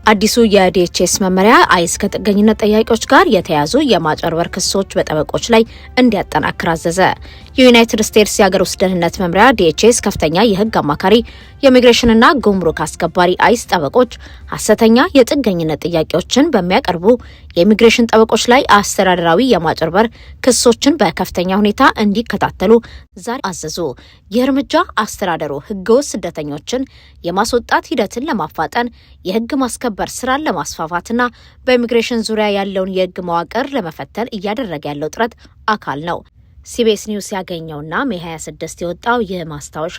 አዲሱ የዲኤችኤስ መመሪያ አይስ ከጥገኝነት ጥያቄዎች ጋር የተያዙ የማጭበርበር ክሶች በጠበቆች ላይ እንዲያጠናክር አዘዘ። የዩናይትድ ስቴትስ የሀገር ውስጥ ደህንነት መምሪያ ዲኤችኤስ ከፍተኛ የህግ አማካሪ የኢሚግሬሽንና ጉምሩክ አስከባሪ አይስ ጠበቆች ሐሰተኛ የጥገኝነት ጥያቄዎችን በሚያቀርቡ የኢሚግሬሽን ጠበቆች ላይ አስተዳደራዊ የማጭበርበር ክሶችን በከፍተኛ ሁኔታ እንዲከታተሉ ዛሬ አዘዙ። ይህ እርምጃ አስተዳደሩ ህገወጥ ስደተኞችን የማስወጣት ሂደትን ለማፋጠን የህግ ማስከበር ስራን ለማስፋፋትና በኢሚግሬሽን ዙሪያ ያለውን የህግ መዋቅር ለመፈተን እያደረገ ያለው ጥረት አካል ነው። ሲቢኤስ ኒውስ ያገኘውና ሜይ 26 የወጣው ይህ ማስታወሻ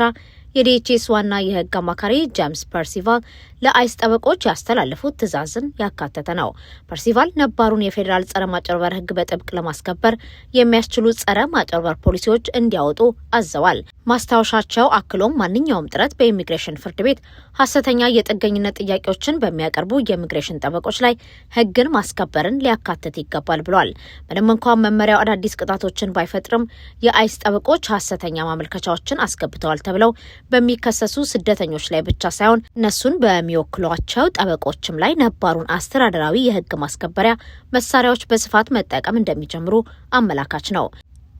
የዲኤችኤስ ዋና የህግ አማካሪ ጄምስ ፐርሲቫል ለአይስ ጠበቆች ያስተላለፉት ትዕዛዝን ያካተተ ነው። ፐርሲቫል ነባሩን የፌዴራል ጸረ ማጭበርበር ህግ በጥብቅ ለማስከበር የሚያስችሉ ጸረ ማጭበርበር ፖሊሲዎች እንዲያወጡ አዘዋል። ማስታወሻቸው አክሎም ማንኛውም ጥረት በኢሚግሬሽን ፍርድ ቤት ሐሰተኛ የጥገኝነት ጥያቄዎችን በሚያቀርቡ የኢሚግሬሽን ጠበቆች ላይ ህግን ማስከበርን ሊያካትት ይገባል ብሏል። ምንም እንኳን መመሪያው አዳዲስ ቅጣቶችን ባይፈጥርም የአይስ ጠበቆች ሐሰተኛ ማመልከቻዎችን አስገብተዋል ተብለው በሚከሰሱ ስደተኞች ላይ ብቻ ሳይሆን እነሱን በሚወክሏቸው ጠበቆችም ላይ ነባሩን አስተዳደራዊ የህግ ማስከበሪያ መሳሪያዎች በስፋት መጠቀም እንደሚጀምሩ አመላካች ነው።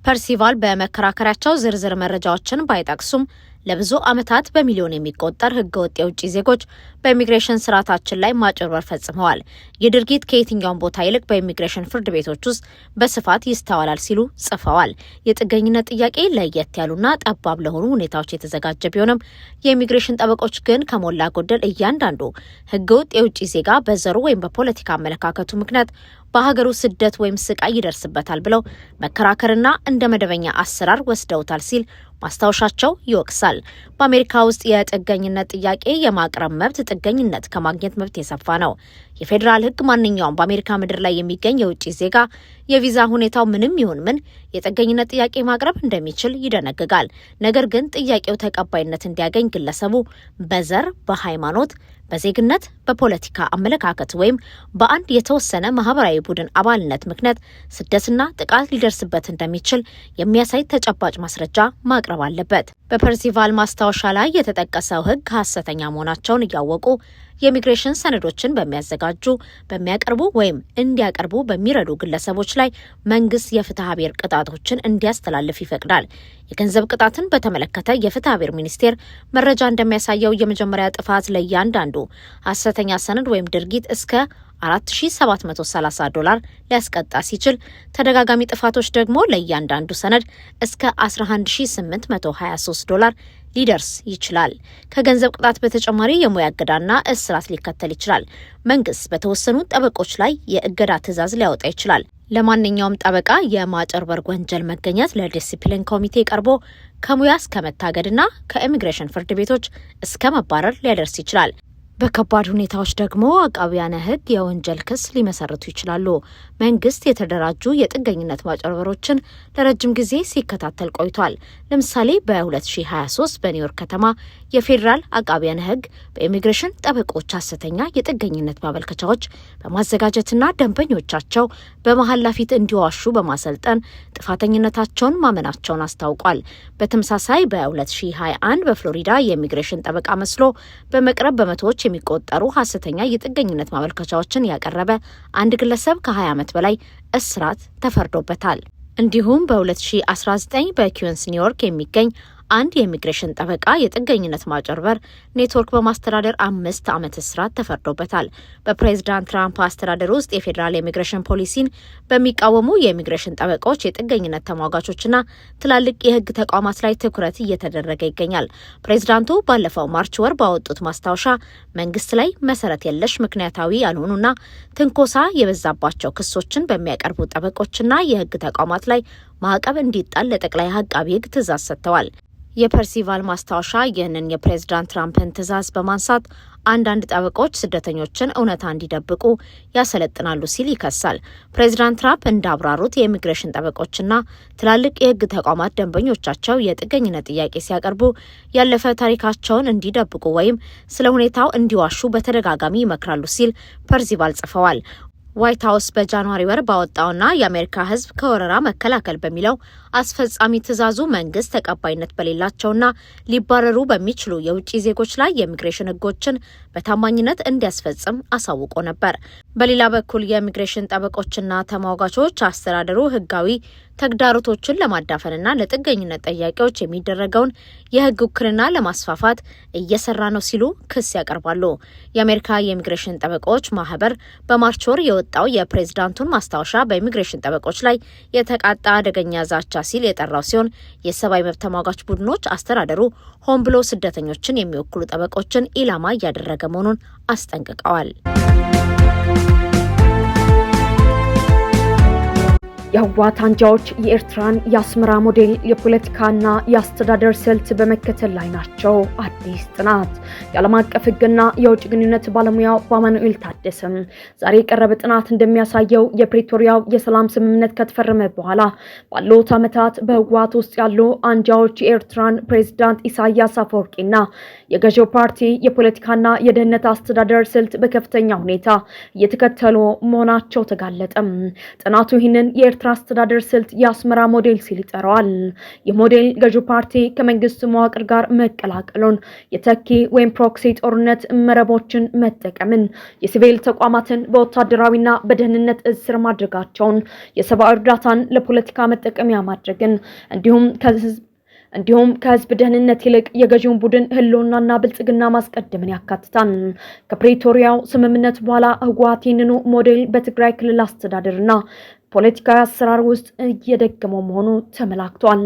ፐርሲቫል በመከራከሪያቸው ዝርዝር መረጃዎችን ባይጠቅሱም ለብዙ ዓመታት በሚሊዮን የሚቆጠር ህገወጥ የውጭ ዜጎች በኢሚግሬሽን ስርዓታችን ላይ ማጭበርበር ፈጽመዋል። ይህ ድርጊት ከየትኛውም ቦታ ይልቅ በኢሚግሬሽን ፍርድ ቤቶች ውስጥ በስፋት ይስተዋላል ሲሉ ጽፈዋል። የጥገኝነት ጥያቄ ለየት ያሉና ጠባብ ለሆኑ ሁኔታዎች የተዘጋጀ ቢሆንም የኢሚግሬሽን ጠበቆች ግን ከሞላ ጎደል እያንዳንዱ ህገወጥ የውጭ ዜጋ በዘሩ ወይም በፖለቲካ አመለካከቱ ምክንያት በሀገሩ ስደት ወይም ስቃይ ይደርስበታል ብለው መከራከርና እንደ መደበኛ አሰራር ወስደውታል ሲል ማስታወሻቸው ይወቅሳል። በአሜሪካ ውስጥ የጥገኝነት ጥያቄ የማቅረብ መብት ጥገኝነት ከማግኘት መብት የሰፋ ነው። የፌዴራል ህግ ማንኛውም በአሜሪካ ምድር ላይ የሚገኝ የውጭ ዜጋ የቪዛ ሁኔታው ምንም ይሁን ምን የጥገኝነት ጥያቄ ማቅረብ እንደሚችል ይደነግጋል። ነገር ግን ጥያቄው ተቀባይነት እንዲያገኝ ግለሰቡ በዘር፣ በሃይማኖት፣ በዜግነት፣ በፖለቲካ አመለካከት ወይም በአንድ የተወሰነ ማህበራዊ ቡድን አባልነት ምክንያት ስደትና ጥቃት ሊደርስበት እንደሚችል የሚያሳይ ተጨባጭ ማስረጃ ማቅረብ አለበት። በፐርሲቫል ማስታወሻ ላይ የተጠቀሰው ህግ ሐሰተኛ መሆናቸውን እያወቁ የኢሚግሬሽን ሰነዶችን በሚያዘጋጁ፣ በሚያቀርቡ ወይም እንዲያቀርቡ በሚረዱ ግለሰቦች ላይ መንግስት የፍትሐ ብሔር ቅጣቶችን እንዲያስተላልፍ ይፈቅዳል። የገንዘብ ቅጣትን በተመለከተ የፍትሐ ብሔር ሚኒስቴር መረጃ እንደሚያሳየው የመጀመሪያ ጥፋት ለእያንዳንዱ ሐሰተኛ ሰነድ ወይም ድርጊት እስከ $4730 ሊያስቀጣ ሲችል ተደጋጋሚ ጥፋቶች ደግሞ ለእያንዳንዱ ሰነድ እስከ $11823 ሊደርስ ይችላል። ከገንዘብ ቅጣት በተጨማሪ የሙያ እገዳና እስራት ሊከተል ይችላል። መንግስት በተወሰኑ ጠበቆች ላይ የእገዳ ትዕዛዝ ሊያወጣ ይችላል። ለማንኛውም ጠበቃ የማጭበርበር ወንጀል መገኘት ለዲሲፕሊን ኮሚቴ ቀርቦ ከሙያ እስከ መታገድና ከኢሚግሬሽን ፍርድ ቤቶች እስከ መባረር ሊያደርስ ይችላል። በከባድ ሁኔታዎች ደግሞ አቃቢያነ ህግ የወንጀል ክስ ሊመሰርቱ ይችላሉ። መንግስት የተደራጁ የጥገኝነት ማጭበርበሮችን ለረጅም ጊዜ ሲከታተል ቆይቷል። ለምሳሌ በ2023 በኒውዮርክ ከተማ የፌዴራል አቃቢያነ ህግ በኢሚግሬሽን ጠበቆች ሐሰተኛ የጥገኝነት ማመልከቻዎች በማዘጋጀትና ደንበኞቻቸው በመሐላ ፊት እንዲዋሹ በማሰልጠን ጥፋተኝነታቸውን ማመናቸውን አስታውቋል። በተመሳሳይ በ2021 በፍሎሪዳ የኢሚግሬሽን ጠበቃ መስሎ በመቅረብ በመቶዎች የሚቆጠሩ ሐሰተኛ የጥገኝነት ማመልከቻዎችን ያቀረበ አንድ ግለሰብ ከ20 ዓመት በላይ እስራት ተፈርዶበታል። እንዲሁም በ2019 በኩዊንስ ኒውዮርክ የሚገኝ አንድ የኢሚግሬሽን ጠበቃ የጥገኝነት ማጭበርበር ኔትወርክ በማስተዳደር 5 ዓመት እስራት ተፈርዶበታል። በፕሬዝዳንት ትራምፕ አስተዳደር ውስጥ የፌዴራል የኢሚግሬሽን ፖሊሲን በሚቃወሙ የኢሚግሬሽን ጠበቆች፣ የጥገኝነት ተሟጋቾችና ትላልቅ የህግ ተቋማት ላይ ትኩረት እየተደረገ ይገኛል። ፕሬዝዳንቱ ባለፈው ማርች ወር ባወጡት ማስታወሻ መንግስት ላይ መሰረት የለሽ ምክንያታዊ ያልሆኑና ትንኮሳ የበዛባቸው ክሶችን በሚያቀርቡ ጠበቆችና የህግ ተቋማት ላይ ማዕቀብ እንዲጣል ለጠቅላይ አቃቤ ህግ ትዕዛዝ ሰጥተዋል። የፐርሲቫል ማስታወሻ ይህንን የፕሬዝዳንት ትራምፕን ትዕዛዝ በማንሳት አንዳንድ ጠበቆች ስደተኞችን እውነታ እንዲደብቁ ያሰለጥናሉ ሲል ይከሳል። ፕሬዝዳንት ትራምፕ እንዳብራሩት የኢሚግሬሽን ጠበቆችና ትላልቅ የህግ ተቋማት ደንበኞቻቸው የጥገኝነት ጥያቄ ሲያቀርቡ ያለፈ ታሪካቸውን እንዲደብቁ ወይም ስለ ሁኔታው እንዲዋሹ በተደጋጋሚ ይመክራሉ ሲል ፐርሲቫል ጽፈዋል። ዋይት ሀውስ በጃንዋሪ ወር ባወጣውና የአሜሪካ ሕዝብ ከወረራ መከላከል በሚለው አስፈጻሚ ትዕዛዙ መንግስት ተቀባይነት በሌላቸውና ሊባረሩ በሚችሉ የውጭ ዜጎች ላይ የኢሚግሬሽን ሕጎችን በታማኝነት እንዲያስፈጽም አሳውቆ ነበር። በሌላ በኩል የኢሚግሬሽን ጠበቆችና ተሟጋቾች አስተዳደሩ ሕጋዊ ተግዳሮቶችን ለማዳፈንና ለጥገኝነት ጠያቂዎች የሚደረገውን የህግ ውክልና ለማስፋፋት እየሰራ ነው ሲሉ ክስ ያቀርባሉ። የአሜሪካ የኢሚግሬሽን ጠበቆች ማህበር በማርች ወር የወጣው የፕሬዝዳንቱን ማስታወሻ በኢሚግሬሽን ጠበቆች ላይ የተቃጣ አደገኛ ዛቻ ሲል የጠራው ሲሆን የሰብአዊ መብት ተሟጋች ቡድኖች አስተዳደሩ ሆን ብሎ ስደተኞችን የሚወክሉ ጠበቆችን ኢላማ እያደረገ መሆኑን አስጠንቅቀዋል። የህወሓት አንጃዎች የኤርትራን የአስመራ ሞዴል የፖለቲካና የአስተዳደር ስልት በመከተል ላይ ናቸው። አዲስ ጥናት የዓለም አቀፍ ህግና የውጭ ግንኙነት ባለሙያው በአማኑኤል ታደሰም ዛሬ የቀረበ ጥናት እንደሚያሳየው የፕሪቶሪያው የሰላም ስምምነት ከተፈረመ በኋላ ባሉት ዓመታት በህወሓት ውስጥ ያሉ አንጃዎች የኤርትራን ፕሬዝዳንት ኢሳያስ አፈወርቂና የገዢው ፓርቲ የፖለቲካና የደህንነት አስተዳደር ስልት በከፍተኛ ሁኔታ እየተከተሉ መሆናቸው ተጋለጠም። ጥናቱ ይህንን የኤርትራ አስተዳደር ስልት የአስመራ ሞዴል ሲል ይጠራዋል። የሞዴል ገዢው ፓርቲ ከመንግስት መዋቅር ጋር መቀላቀሉን፣ የተኪ ወይም ፕሮክሲ ጦርነት መረቦችን መጠቀምን፣ የሲቪል ተቋማትን በወታደራዊና በደህንነት እዝ ስር ማድረጋቸውን፣ የሰብአዊ እርዳታን ለፖለቲካ መጠቀሚያ ማድረግን እንዲሁም ከህዝብ ደህንነት ይልቅ የገዢውን ቡድን ህልውናና ብልጽግና ማስቀደምን ያካትታል። ከፕሪቶሪያው ስምምነት በኋላ ህወሓት ይህንኑ ሞዴል በትግራይ ክልል አስተዳደርና ፖለቲካዊ አሰራር ውስጥ እየደገመው መሆኑ ተመላክቷል።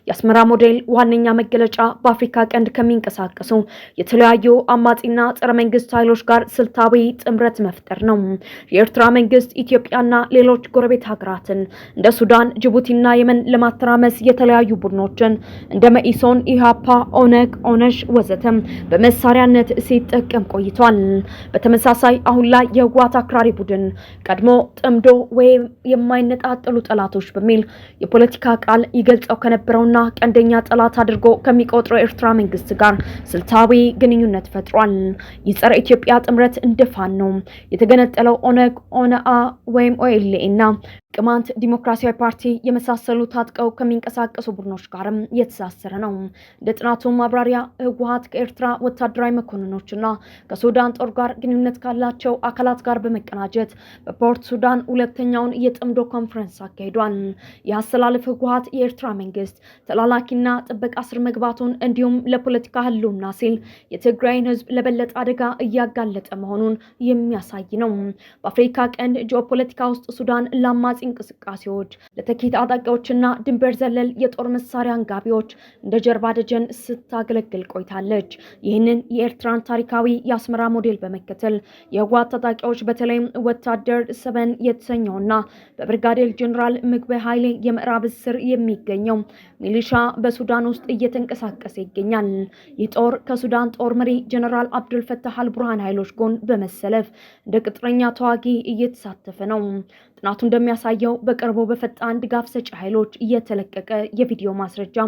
የአስመራ ሞዴል ዋነኛ መገለጫ በአፍሪካ ቀንድ ከሚንቀሳቀሱ የተለያዩ አማጺና ጸረ መንግስት ኃይሎች ጋር ስልታዊ ጥምረት መፍጠር ነው። የኤርትራ መንግስት ኢትዮጵያና ሌሎች ጎረቤት ሀገራትን እንደ ሱዳን፣ ጅቡቲና የመን ለማተራመስ የተለያዩ ቡድኖችን እንደ መኢሶን፣ ኢሃፓ፣ ኦነግ፣ ኦነሽ ወዘተ በመሳሪያነት ሲጠቀም ቆይቷል። በተመሳሳይ አሁን ላይ የህወሓት አክራሪ ቡድን ቀድሞ ጥምዶ ወይም የማይነጣጠሉ ጠላቶች በሚል የፖለቲካ ቃል ይገልጸው ከነበረውና ቀንደኛ ጠላት አድርጎ ከሚቆጥረው ኤርትራ መንግስት ጋር ስልታዊ ግንኙነት ፈጥሯል። የጸረ ኢትዮጵያ ጥምረት እንደፋን ነው የተገነጠለው ኦነግ፣ ኦነአ ወይም ኦኤልኤ እና ቅማንት ዲሞክራሲያዊ ፓርቲ የመሳሰሉ ታጥቀው ከሚንቀሳቀሱ ቡድኖች ጋርም የተሳሰረ ነው። እንደ ጥናቱ ማብራሪያ ህወሓት ከኤርትራ ወታደራዊ መኮንኖችና ከሱዳን ጦር ጋር ግንኙነት ካላቸው አካላት ጋር በመቀናጀት በፖርት ሱዳን ሁለተኛውን የጥምዶ ኮንፈረንስ አካሂዷል። የአሰላለፍ ህወሓት የኤርትራ መንግስት ተላላኪና ጥበቃ ስር መግባቱን እንዲሁም ለፖለቲካ ህልውና ሲል የትግራይን ህዝብ ለበለጠ አደጋ እያጋለጠ መሆኑን የሚያሳይ ነው። በአፍሪካ ቀንድ ጂኦፖለቲካ ውስጥ ሱዳን ለአማጺ እንቅስቃሴዎች ለተኪ ታጣቂዎችና ድንበር ዘለል የጦር መሳሪያ አንጋቢዎች እንደ ጀርባ ደጀን ስታገለግል ቆይታለች። ይህንን የኤርትራን ታሪካዊ የአስመራ ሞዴል በመከተል የህወሓት ታጣቂዎች በተለይም ወታደር ሰበን የተሰኘውና በብርጋዴር ጀነራል ምግበይ ኃይሌ የምዕራብ ስር የሚገኘው ሚሊሻ በሱዳን ውስጥ እየተንቀሳቀሰ ይገኛል። ይህ ጦር ከሱዳን ጦር መሪ ጀነራል አብዱል ፈታህ አልቡርሃን ኃይሎች ጎን በመሰለፍ እንደ ቅጥረኛ ተዋጊ እየተሳተፈ ነው። ጥናቱ እንደሚያሳየው በቅርቡ በፈጣን ድጋፍ ሰጪ ኃይሎች እየተለቀቀ የቪዲዮ ማስረጃ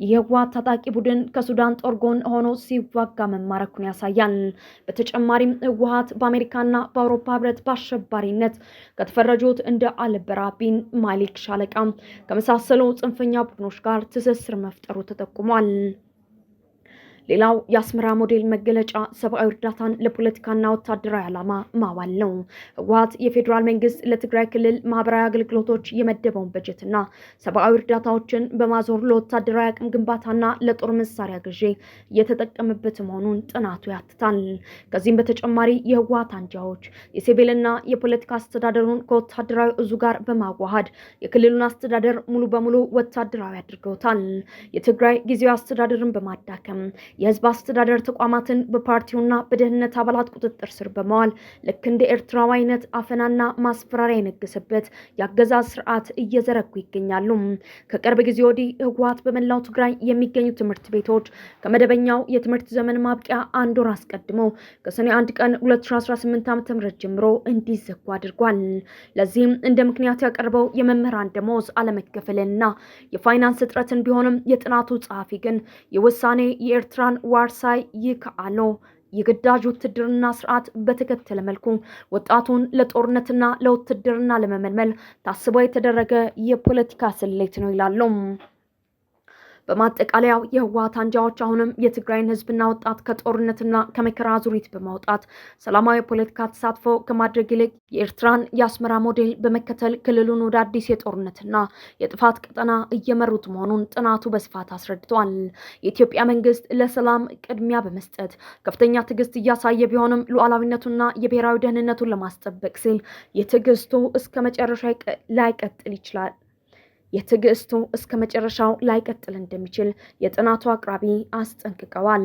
የህወሓት ታጣቂ ቡድን ከሱዳን ጦር ጎን ሆኖ ሲዋጋ መማረኩን ያሳያል። በተጨማሪም ህወሓት በአሜሪካና በአውሮፓ ህብረት በአሸባሪነት ከተፈረጁት እንደ አልበራቢን ማሊክ ሻለቃ ከመሳሰሉ ጽንፈኛ ቡድኖች ጋር ትስስር መፍጠሩ ተጠቁሟል። ሌላው የአስመራ ሞዴል መገለጫ ሰብአዊ እርዳታን ለፖለቲካና ወታደራዊ ዓላማ ማዋል ነው። ህወሓት የፌዴራል መንግስት ለትግራይ ክልል ማህበራዊ አገልግሎቶች የመደበውን በጀትና ሰብአዊ እርዳታዎችን በማዞር ለወታደራዊ አቅም ግንባታና ለጦር መሳሪያ ግዢ እየተጠቀመበት መሆኑን ጥናቱ ያትታል። ከዚህም በተጨማሪ የህወሓት አንጃዎች የሲቪልና የፖለቲካ አስተዳደሩን ከወታደራዊ እዙ ጋር በማዋሃድ የክልሉን አስተዳደር ሙሉ በሙሉ ወታደራዊ አድርገውታል። የትግራይ ጊዜያዊ አስተዳደርን በማዳከም የህዝብ አስተዳደር ተቋማትን በፓርቲውና በደህንነት አባላት ቁጥጥር ስር በመዋል ልክ እንደ ኤርትራው አይነት አፈናና ማስፈራሪያ የነገሰበት የአገዛዝ ስርዓት እየዘረጉ ይገኛሉ። ከቅርብ ጊዜ ወዲህ ህወሓት በመላው ትግራይ የሚገኙ ትምህርት ቤቶች ከመደበኛው የትምህርት ዘመን ማብቂያ አንድ ወር አስቀድሞ ከሰኔ 1 ቀን 2018 ዓ.ም ጀምሮ እንዲዘጉ አድርጓል። ለዚህም እንደ ምክንያት ያቀርበው የመምህራን ደሞዝ አለመከፈልና የፋይናንስ እጥረትን ቢሆንም የጥናቱ ጸሐፊ ግን የውሳኔ የኤርትራን ዋርሳይ ይካአሎ የግዳጅ ውትድርና ስርዓት በተከተለ መልኩ ወጣቱን ለጦርነትና ለውትድርና ለመመልመል ታስቦ የተደረገ የፖለቲካ ስሌት ነው ይላሉ። በማጠቃለያው የህወሓት አንጃዎች አሁንም የትግራይን ህዝብና ወጣት ከጦርነትና ከመከራ ዙሪት በማውጣት ሰላማዊ ፖለቲካ ተሳትፎ ከማድረግ ይልቅ የኤርትራን የአስመራ ሞዴል በመከተል ክልሉን ወደ አዲስ የጦርነትና የጥፋት ቀጠና እየመሩት መሆኑን ጥናቱ በስፋት አስረድቷል። የኢትዮጵያ መንግስት ለሰላም ቅድሚያ በመስጠት ከፍተኛ ትዕግስት እያሳየ ቢሆንም ሉዓላዊነቱና የብሔራዊ ደህንነቱን ለማስጠበቅ ሲል የትዕግስቱ እስከ መጨረሻ ላይቀጥል ይችላል። የትዕግስቱ እስከ መጨረሻው ላይቀጥል እንደሚችል የጥናቱ አቅራቢ አስጠንቅቀዋል።